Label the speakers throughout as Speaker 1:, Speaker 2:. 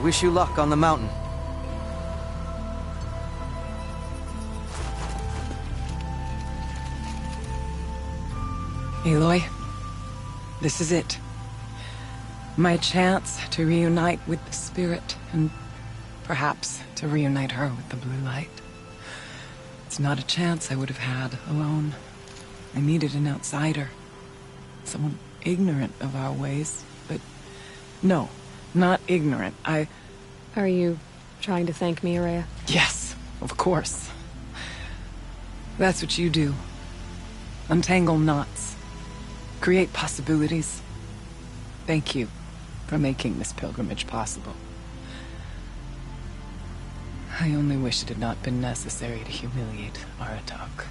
Speaker 1: Wish you luck on the mountain.
Speaker 2: Aloy, this is it. My chance to reunite with the Spirit, and perhaps to reunite her with the blue light. It's not a chance I would have had alone. I needed an outsider. Someone ignorant of our ways, but no, not ignorant.
Speaker 3: Are you trying to thank me, Ourea?
Speaker 2: Yes, of course. That's what you do. Untangle knots. Create possibilities. Thank you for making this pilgrimage possible. I only wish it had not been necessary to humiliate Aratak.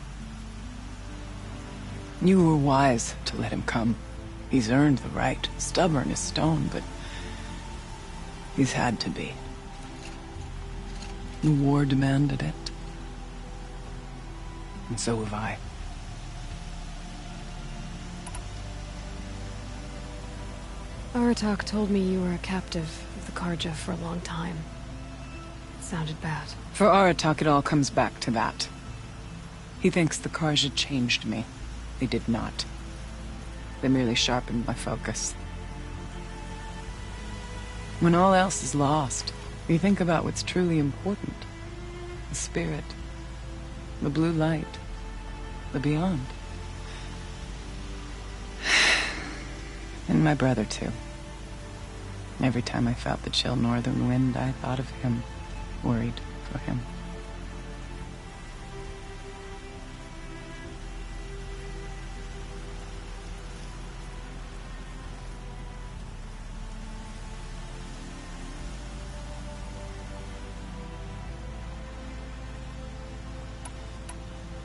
Speaker 2: You were wise to let him come. He's earned the right. Stubborn as stone, but he's had to be. The war demanded it. And so have I.
Speaker 3: Aratak told me you were a captive of the Carja for a long time. It sounded bad.
Speaker 2: For Aratak, it all comes back to that. He thinks the Carja changed me. They did not. They merely sharpened my focus. When all else is lost, you think about what's truly important. The Spirit. The blue light. The beyond. And my brother, too. Every time I felt the chill northern wind, I thought of him, worried for him.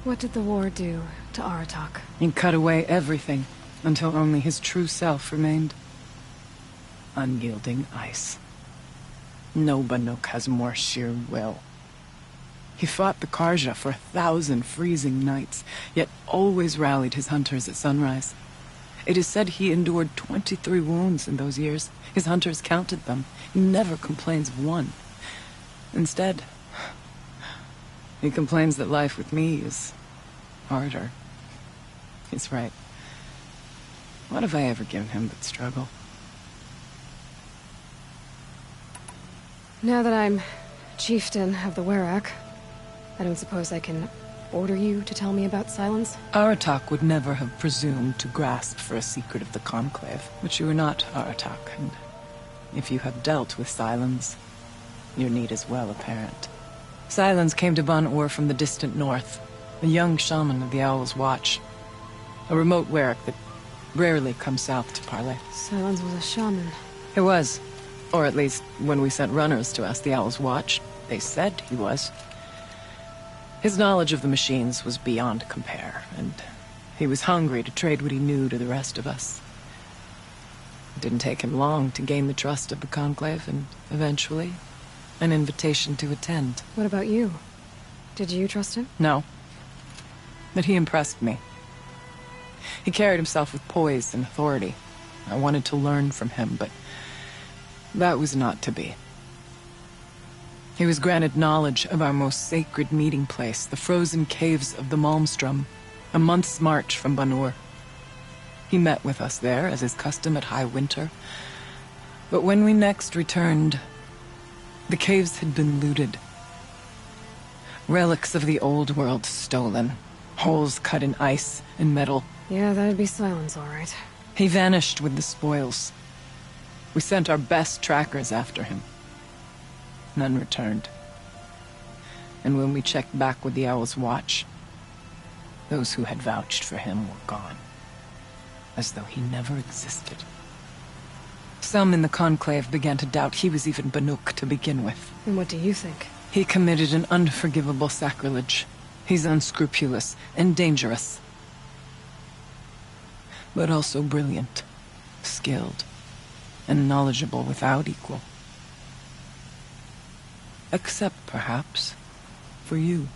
Speaker 3: What did the war do to Aratak?
Speaker 2: He cut away everything, until only his true self remained. Unyielding ice. No Banuk has more sheer will. He fought the Carja for 1,000 freezing nights, yet always rallied his hunters at sunrise. It is said he endured 23 wounds in those years. His hunters counted them. He never complains of one. Instead, he complains that life with me is harder. He's right. What have I ever given him but struggle?
Speaker 3: Now that I'm chieftain of the Werak, I don't suppose I can order you to tell me about Silence?
Speaker 2: Aratak would never have presumed to grasp for a secret of the Conclave. But you are not Aratak, and if you have dealt with Silence, your need is well apparent. Silence came to Ban-Ur from the distant north, a young shaman of the Owl's Watch. A remote Werak that rarely comes south to parley.
Speaker 3: Silence was a shaman.
Speaker 2: It was. Or at least, when we sent runners to ask the Owl's Watch, they said he was. His knowledge of the machines was beyond compare, and he was hungry to trade what he knew to the rest of us. It didn't take him long to gain the trust of the Conclave, and eventually, an invitation to attend.
Speaker 3: What about you? Did you trust him?
Speaker 2: No. But he impressed me. He carried himself with poise and authority. I wanted to learn from him, but that was not to be. He was granted knowledge of our most sacred meeting place, the frozen caves of the Malmstrom, a month's march from Ban-Ur. He met with us there, as is custom at high winter. But when we next returned, the caves had been looted. Relics of the old world stolen. Holes cut in ice and metal.
Speaker 3: Yeah, that'd be Silence, all right.
Speaker 2: He vanished with the spoils. We sent our best trackers after him. None returned. And when we checked back with the Owl's Watch, those who had vouched for him were gone. As though he never existed. Some in the Conclave began to doubt he was even Banuk to begin with.
Speaker 3: And what do you think?
Speaker 2: He committed an unforgivable sacrilege. He's unscrupulous and dangerous. But also brilliant, skilled, and knowledgeable without equal. Except, perhaps, for you.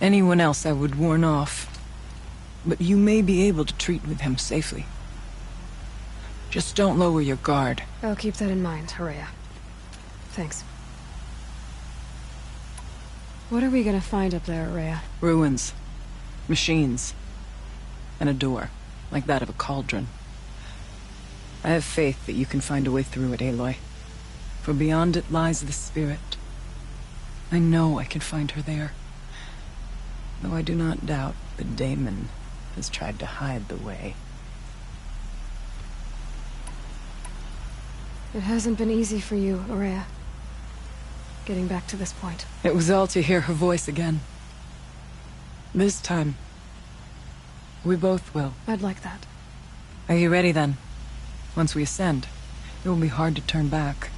Speaker 2: Anyone else I would warn off, but you may be able to treat with him safely. Just don't lower your guard.
Speaker 3: I'll keep that in mind, Horea. Thanks. What are we gonna find up there, Horea?
Speaker 2: Ruins. Machines. And a door, like that of a cauldron. I have faith that you can find a way through it, Aloy. For beyond it lies the spirit. I know I can find her there. Though I do not doubt that Daemon has tried to hide the way.
Speaker 3: It hasn't been easy for you, Horea. Getting back to this point.
Speaker 2: It was all to hear her voice again. This time, we both will.
Speaker 3: I'd like that.
Speaker 2: Are you ready then? Once we ascend, it will be hard to turn back.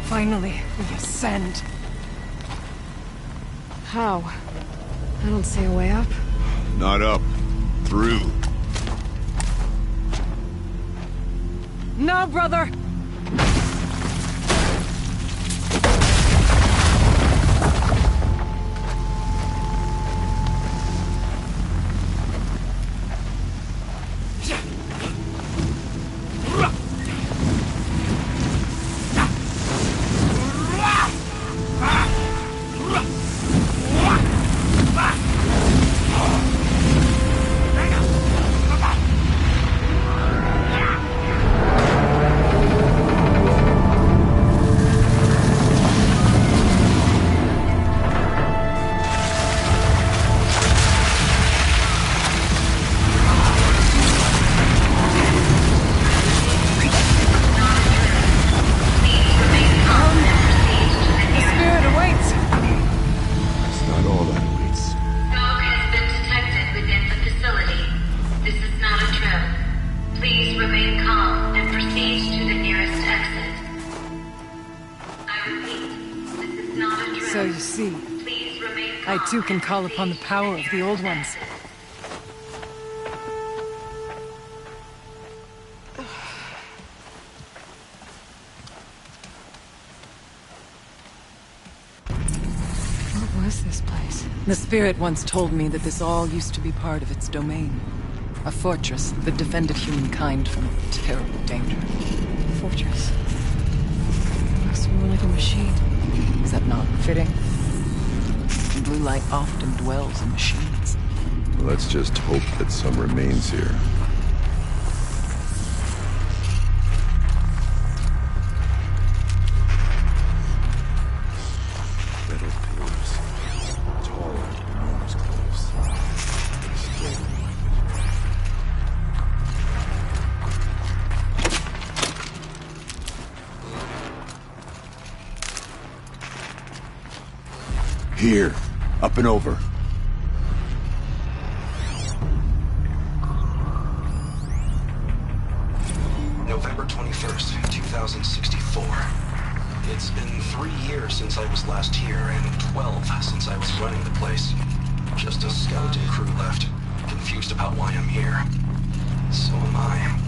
Speaker 2: Finally, we ascend.
Speaker 3: How? I don't see a way up.
Speaker 1: Not up. Through.
Speaker 2: No, brother! So you see, I too can call upon the power of the Old Ones.
Speaker 3: What was this place?
Speaker 2: The spirit once told me that this all used to be part of its domain. A fortress that defended humankind from terrible danger.
Speaker 3: Fortress. Looks more like a machine.
Speaker 2: Is that not fitting? Blue light often dwells in machines.
Speaker 1: Let's just hope that some remains here. Metal pillars. Tall like enormous cliffs. Still here. Up and over.
Speaker 4: November 21st, 2064. It's been 3 years since I was last here, and 12 since I was running the place. Just a skeleton crew left, confused about why I'm here. So am I.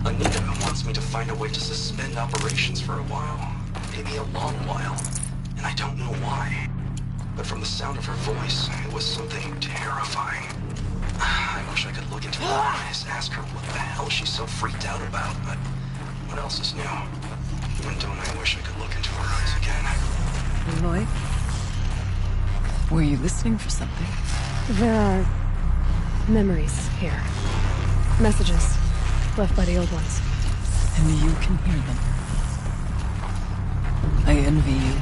Speaker 4: Anita wants me to find a way to suspend operations for a while. Maybe a long while. And I don't know why. But from the sound of her voice, it was something terrifying. I wish I could look into her eyes, ask her what the hell she's so freaked out about, but what else is new? When don't I wish I could look into her eyes again?
Speaker 2: Aloy? Were you listening for something?
Speaker 3: There are memories here. Messages left by the Old Ones.
Speaker 2: And you can hear them. I envy you.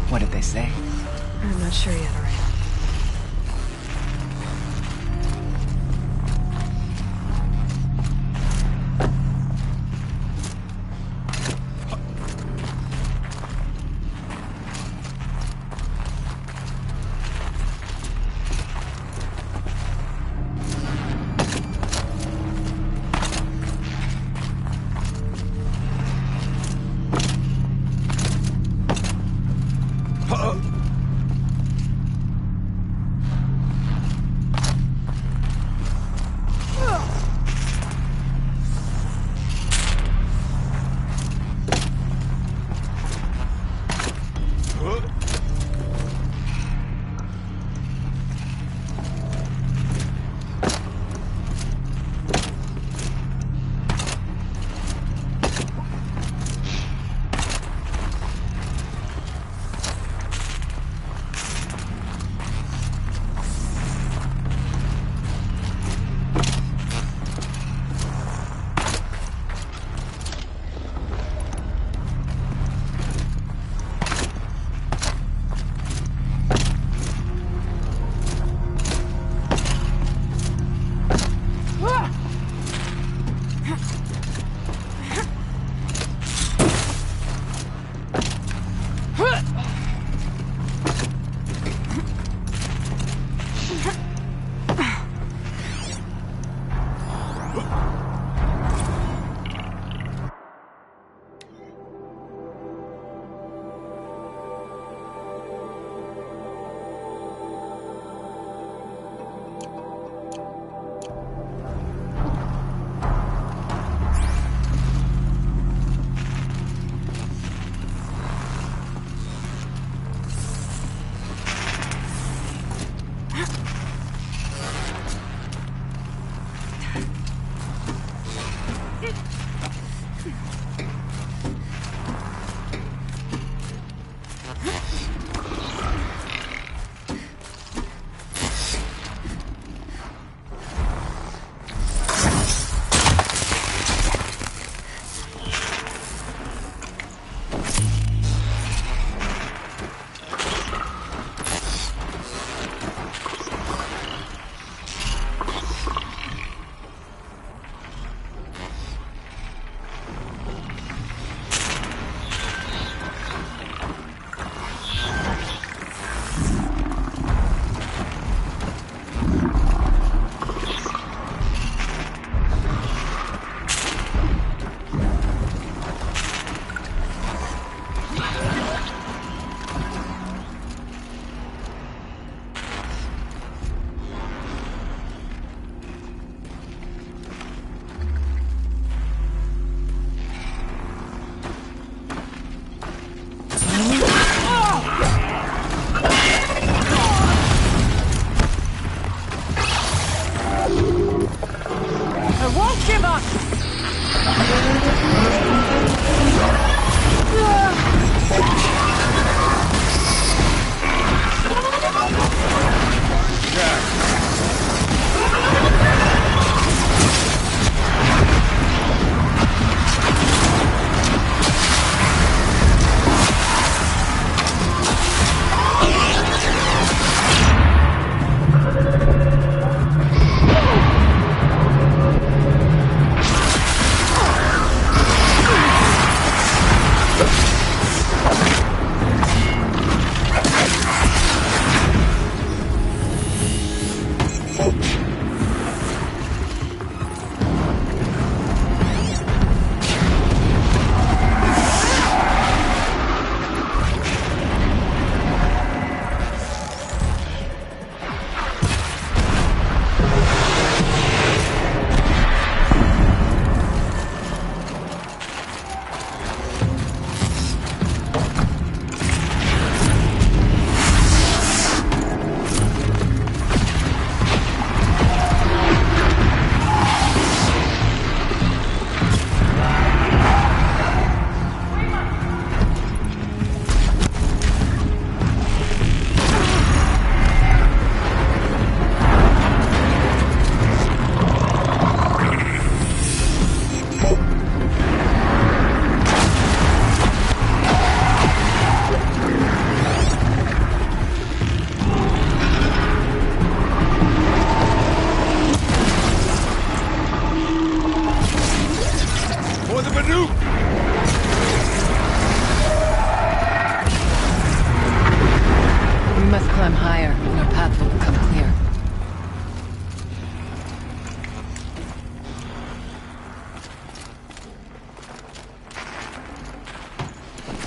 Speaker 2: What did they say?
Speaker 3: I'm not sure yet, Horea.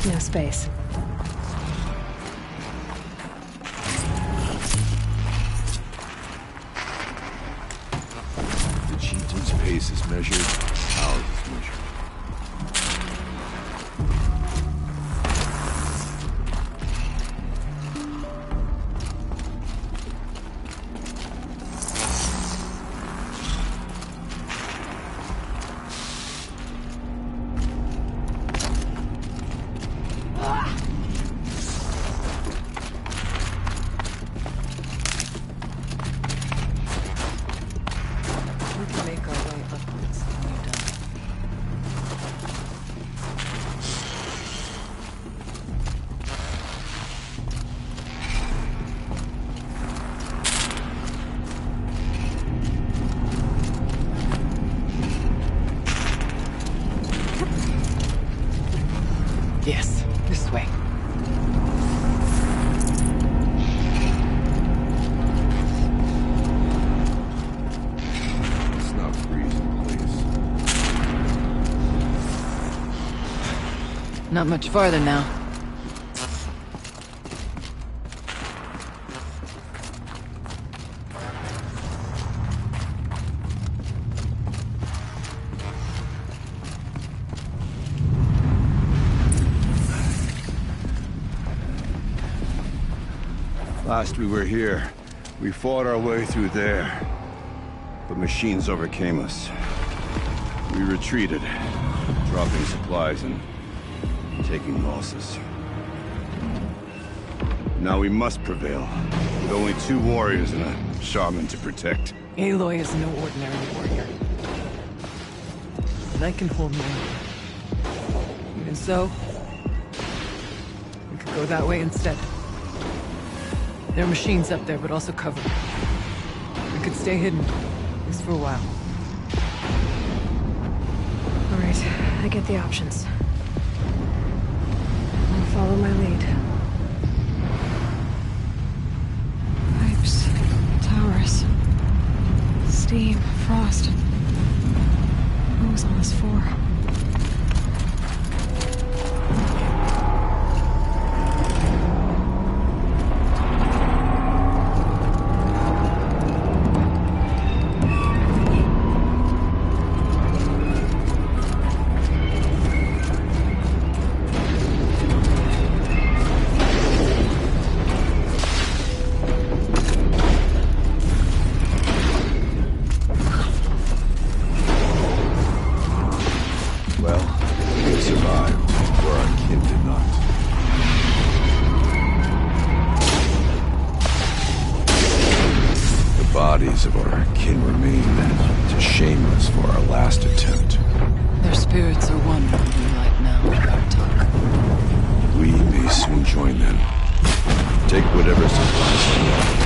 Speaker 3: No space.
Speaker 1: The chieftain's pace is measured, ours is measured.
Speaker 2: We can make our way upwards when you're done. Yes, this way.
Speaker 1: Let's not freeze in place.
Speaker 2: Not much farther now.
Speaker 1: Last we were here, we fought our way through there. But machines overcame us. We retreated, dropping supplies and taking losses. Now we must prevail, with only 2 warriors and a shaman to protect.
Speaker 2: Aloy is no ordinary warrior. And I can hold my own. Even so, we could go that way instead. There are machines up there, but also cover. We could stay hidden, at least for a while.
Speaker 3: All right, I get the options. I'll follow my lead. Pipes, towers, steam, frost. What was all this for?
Speaker 1: for our last attempt.
Speaker 2: Their spirits are one with the light now, Artak.
Speaker 1: We may soon join them. Take whatever supplies are left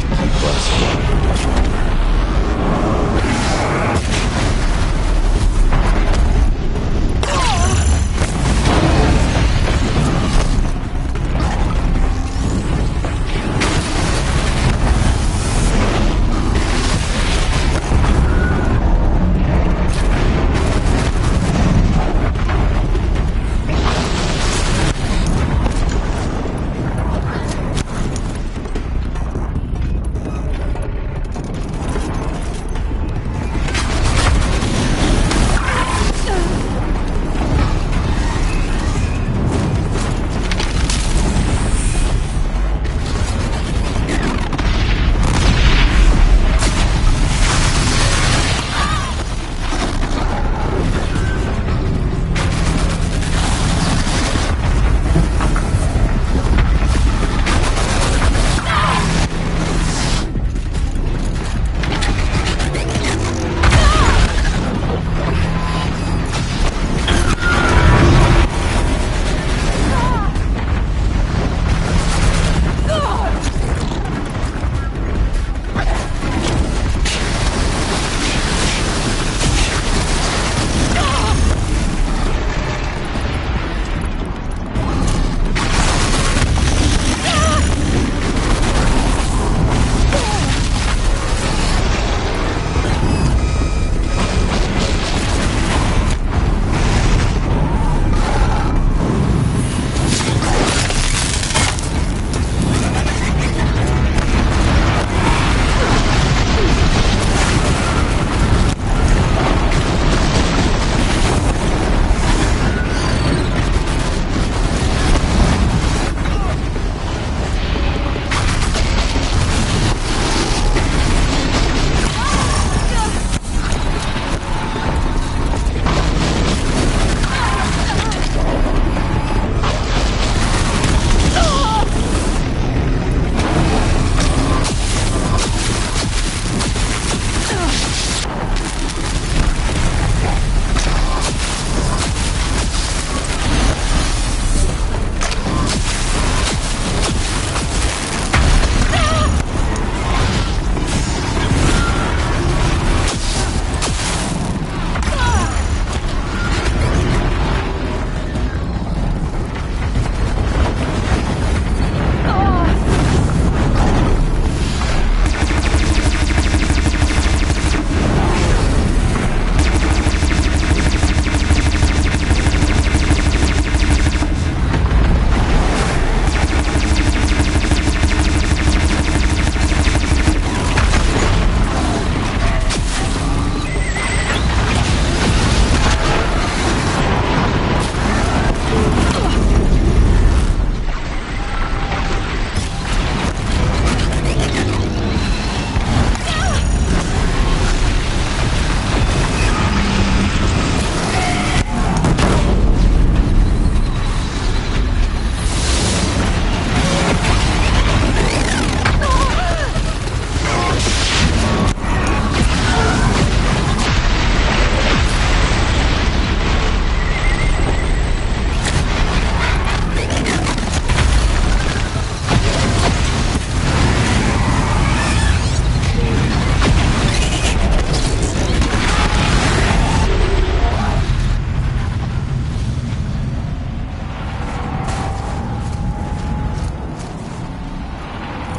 Speaker 1: to keep us alive a bit longer.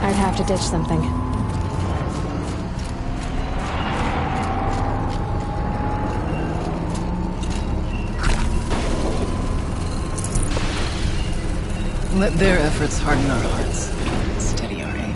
Speaker 3: I'd have to ditch something.
Speaker 2: Let their efforts harden our hearts. Steady our aim.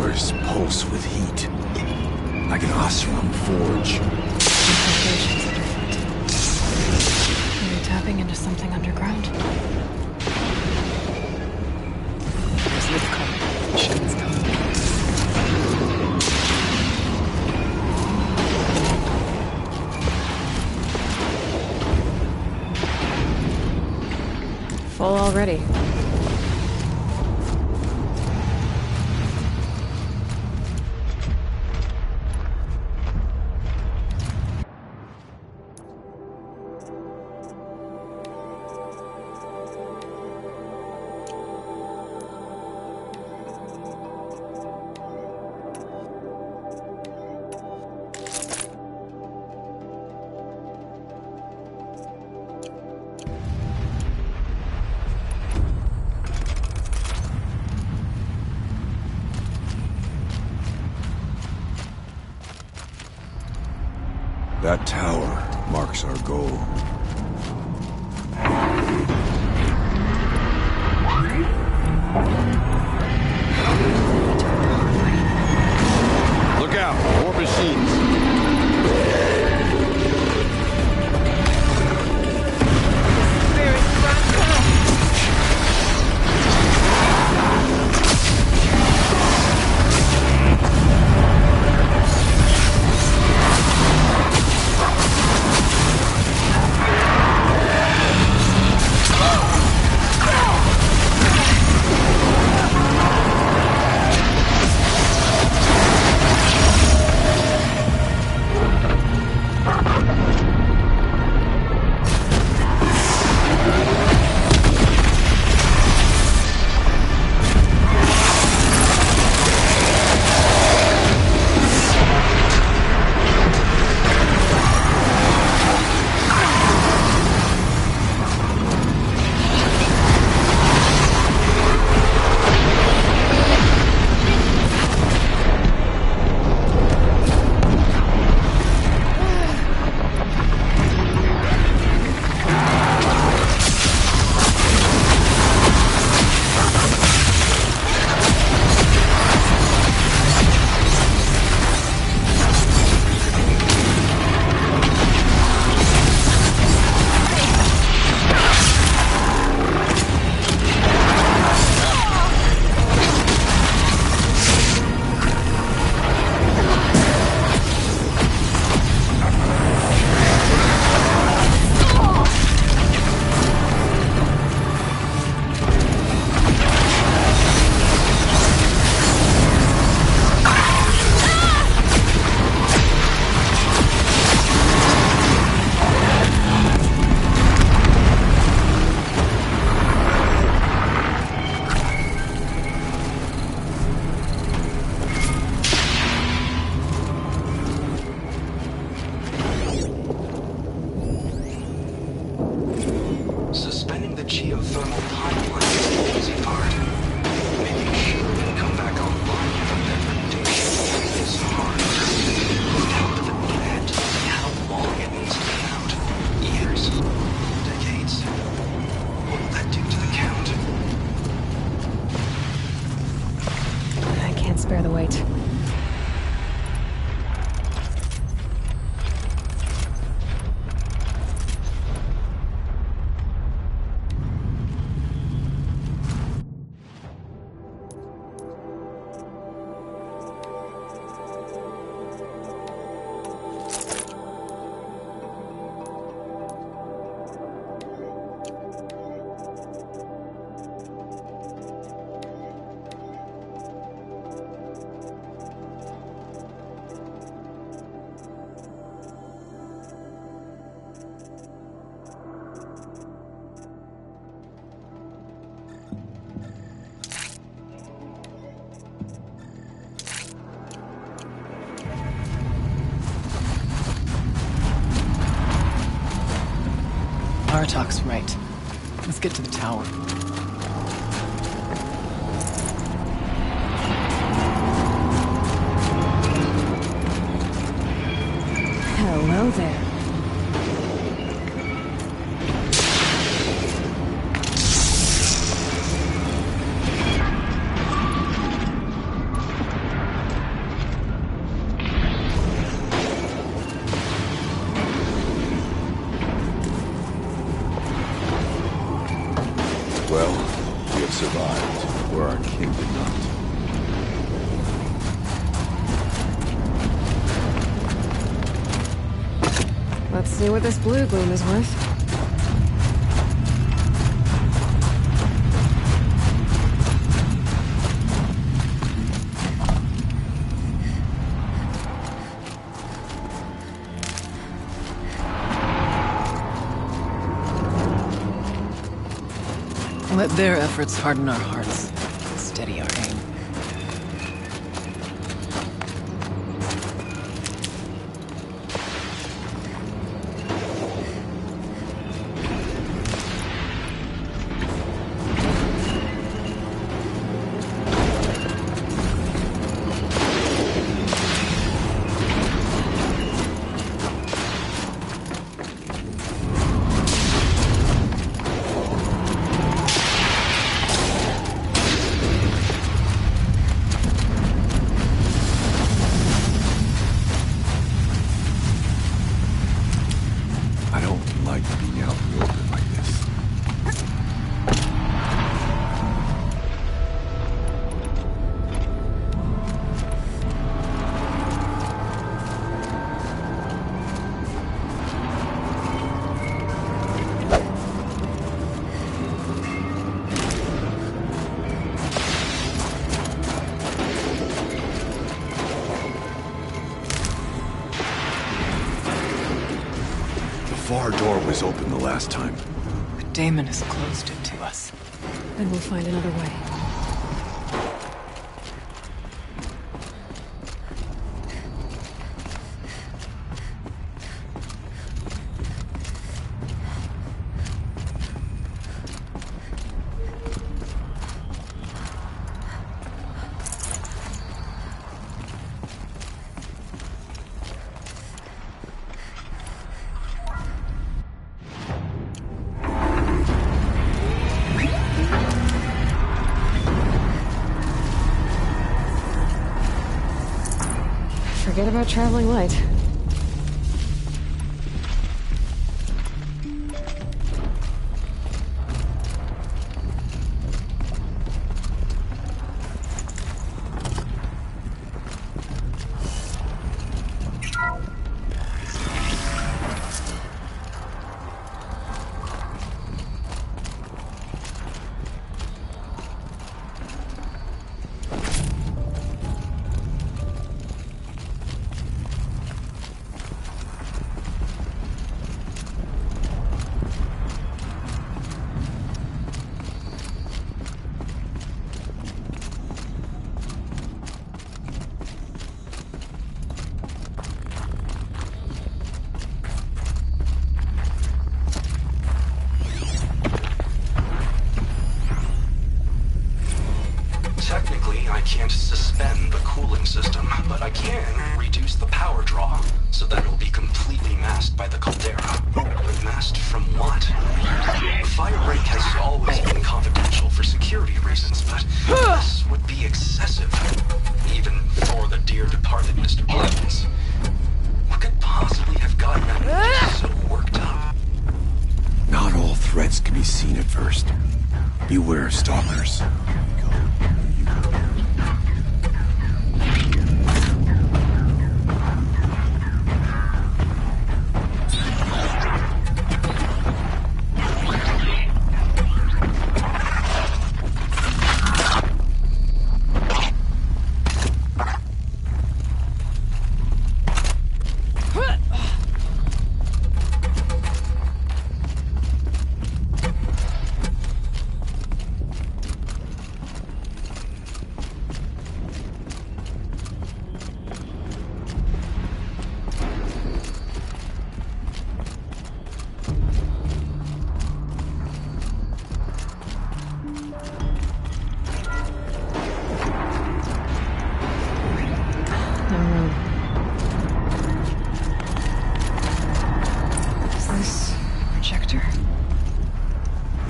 Speaker 5: cores pulse with heat. Like an Osram forge.
Speaker 3: Vibrations are different. Are you tapping into something underground?
Speaker 2: There's lift car. Machines coming.
Speaker 3: Full already.
Speaker 5: That tower marks our goal.
Speaker 1: Look out! More machines!
Speaker 3: Spare the weight.
Speaker 2: Artok's right. Let's get to the tower.
Speaker 3: Hello there. Let's see what this blue gloom is worth.
Speaker 2: Let their efforts harden our hearts, steady our aim.
Speaker 5: I don't like being out in the open like this. The far door was open the last time.
Speaker 2: But Damon has closed it to us.
Speaker 3: Then we'll find another way. Forget about traveling light.
Speaker 4: Technically, I can't suspend the cooling system, but I can reduce the power draw so that it'll be completely masked by the caldera. But masked from what? Fire break has always been confidential for security reasons, but this would be excessive, even for the dear departed Mr. Parkins. What could possibly have gotten him so worked up?
Speaker 5: Not all threats can be seen at first. Beware of stalkers.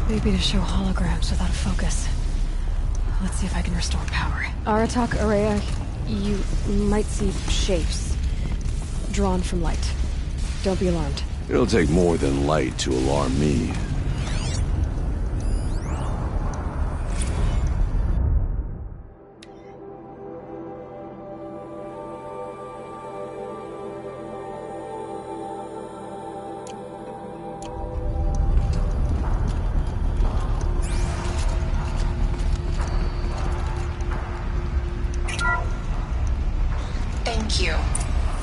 Speaker 3: Maybe to show holograms without a focus. Let's see if I can restore power. Aratak, Araya, you might see shapes drawn from light. Don't be alarmed.
Speaker 5: It'll take more than light to alarm me.
Speaker 6: thank you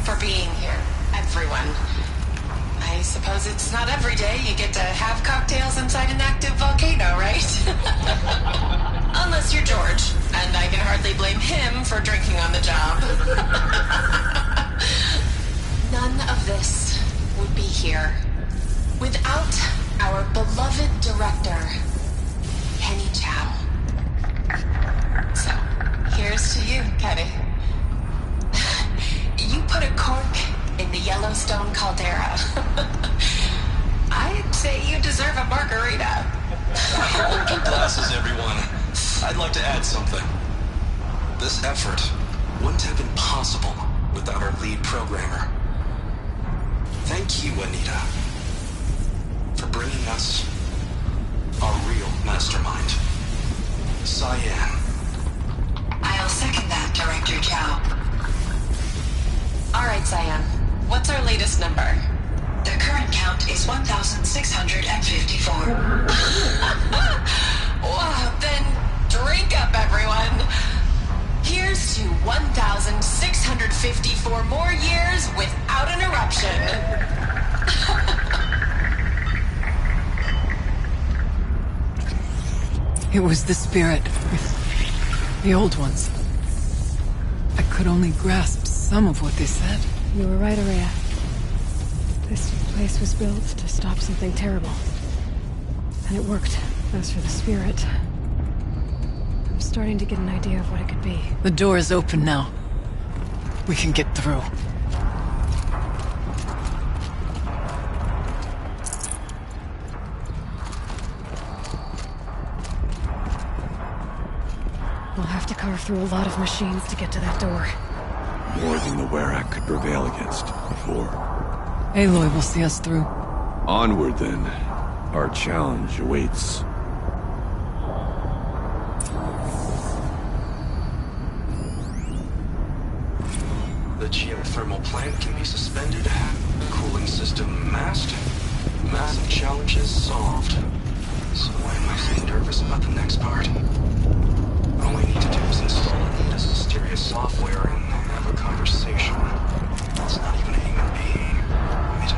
Speaker 6: for being here, everyone. I suppose it's not every day you get to have cocktails inside an active volcano, right? Unless you're George, and I can hardly blame him for drinking on the job. None of this would be here without our beloved director, Kenny Chow. So, here's to you, Kenny. You put a cork in the Yellowstone caldera. I'd say you deserve a margarita.
Speaker 4: Hold your glasses, everyone. I'd like to add something. This effort wouldn't have been possible without our lead programmer. Thank you, Anita, for bringing us our real mastermind, Cyan.
Speaker 6: I'll second that, Director Chow. All right, Cyan. What's our latest number?
Speaker 7: The current count is 1,654.
Speaker 6: Wow, then drink up, everyone. Here's to 1,654 more years without an eruption.
Speaker 2: It was the spirit. The old ones. I could only grasp some of what they said.
Speaker 3: You were right, Araya. This place was built to stop something terrible. And it worked. As for the spirit, I'm starting to get an idea of what it could be.
Speaker 2: The door is open now. We can get through.
Speaker 3: We'll have to carve through a lot of machines to get to that door.
Speaker 5: More than the Werak could prevail against before.
Speaker 2: Aloy will see us through.
Speaker 5: Onward, then. Our challenge awaits.
Speaker 4: The geothermal plant can be suspended. Cooling system masked. Massive challenges solved. So why am I so nervous about the next part? All I need to do is install Anita's mysterious software and have a conversation. It's not even a human being, right?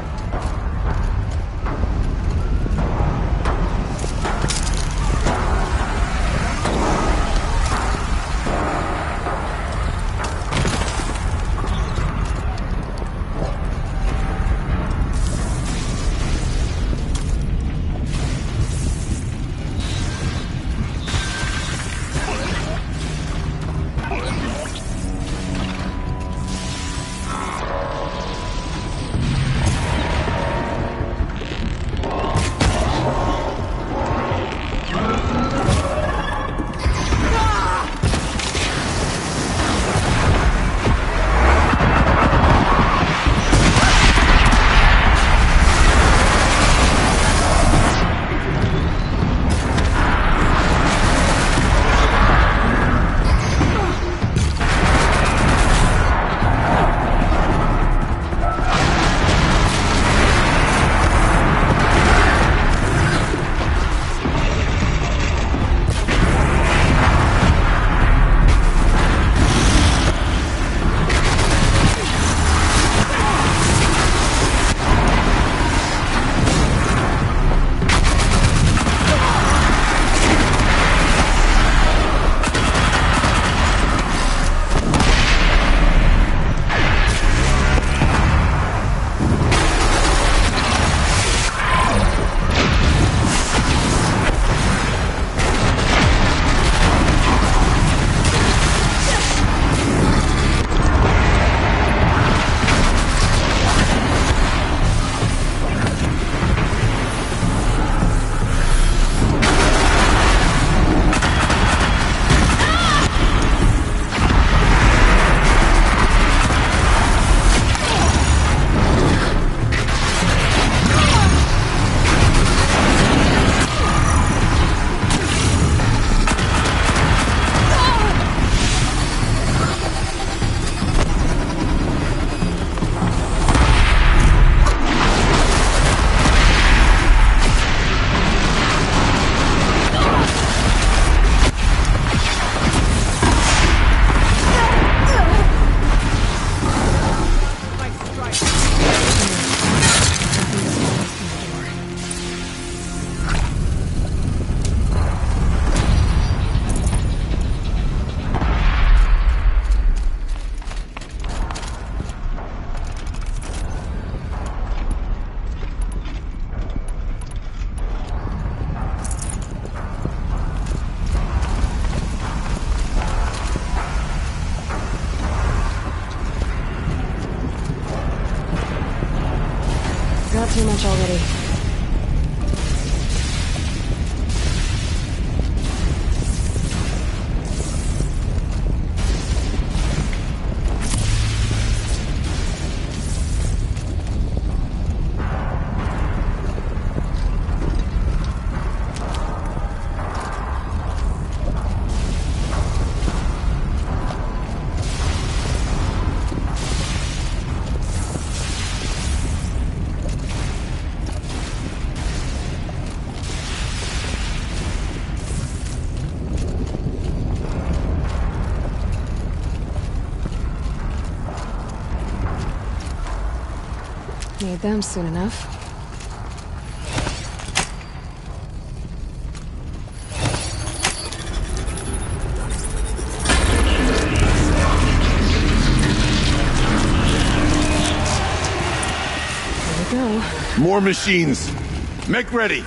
Speaker 3: Not too much already. Need them soon enough. Here we go.
Speaker 1: More machines. Make ready.